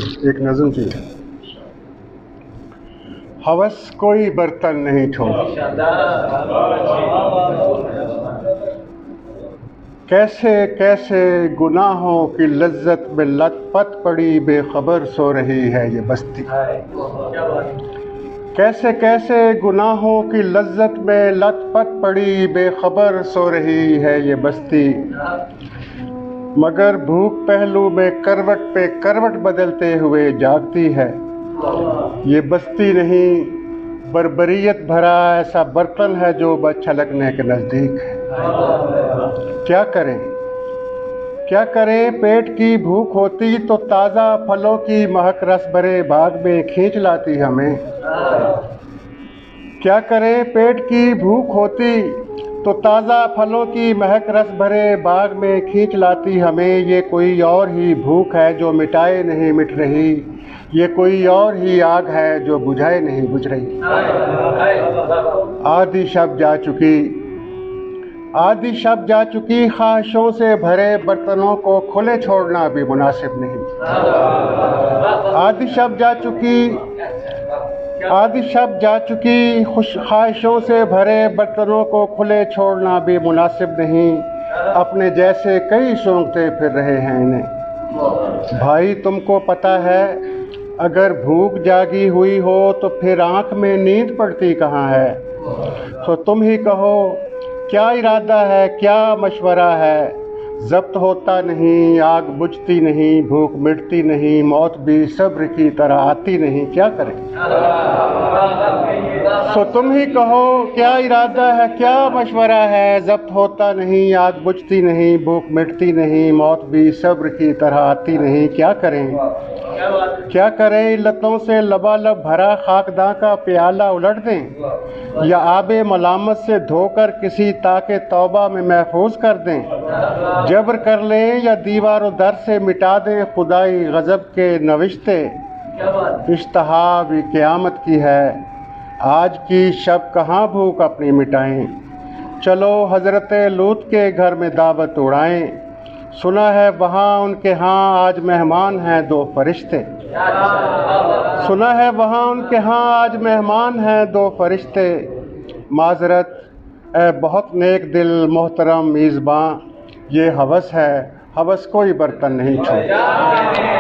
एक नज़म थी, हवस कोई बर्तन नहीं छोड़ा, कैसे कैसे गुनाहों की लज्जत में लथपथ पड़ी बेखबर सो रही है ये बस्ती। कैसे कैसे गुनाहों की लज्जत में लथपथ पड़ी बेखबर सो रही है ये बस्ती। मगर भूख पहलू में करवट पे करवट बदलते हुए जागती है ये बस्ती नहीं, बर्बरियत भरा ऐसा बर्तन है जो बस छलकने के नज़दीक है। क्या करें क्या करें, पेट की भूख होती तो ताज़ा फलों की महक रस भरे बाग में खींच लाती हमें। क्या करें, पेट की भूख होती तो ताज़ा फलों की महक रस भरे बाग में खींच लाती हमें। ये कोई और ही भूख है जो मिटाए नहीं मिट रही, ये कोई और ही आग है जो बुझाए नहीं बुझ रही। आधी शब जा चुकी, आधी शब जा चुकी, ख्वाहिशों से भरे बर्तनों को खुले छोड़ना भी मुनासिब नहीं। आधी शब जा चुकी, आधी शब जा चुकी, ख्वाहिशों से भरे बर्तनों को खुले छोड़ना भी मुनासिब नहीं। अपने जैसे कई सूंघते फिर रहे हैं इन्हें। भाई तुमको पता है, अगर भूख जागी हुई हो तो फिर आँख में नींद पड़ती कहाँ है। तो तुम ही कहो, क्या इरादा है, क्या मशवरा है। ज़ब्त होता नहीं, आग बुझती नहीं, भूख मिटती नहीं, मौत भी सब्र की तरह आती नहीं। क्या करें। तो तुम ही कहो, क्या इरादा है, क्या मशवरा है। ज़ब्त होता नहीं, आग बुझती नहीं, भूख मिटती नहीं, मौत भी सब्र की तरह आती नहीं। क्या करें क्या करें, इल्लतों से लबालब भरा खाकदां का प्याला उलट दें, या आबे मलामत से धोकर किसी ताके तौबा में महफूज कर दें। जबर कर लें या दीवारों दर से मिटा दें खुदाई गज़ब के नविश्ते। इश्तहा भी क़यामत की है, आज की शब कहाँ भूख अपनी मिटाएं। चलो हज़रत लूत के घर में दावत उड़ाएं, सुना है वहाँ उनके यहाँ आज मेहमान हैं दो फरिश्ते। सुना है वहाँ उनके यहाँ आज मेहमान हैं दो फरिश्ते। माजरत ए बहुत नेक दिल मोहतरम मेज़बां, ये हवस है, हवस कोई बर्तन नहीं छोड़ा।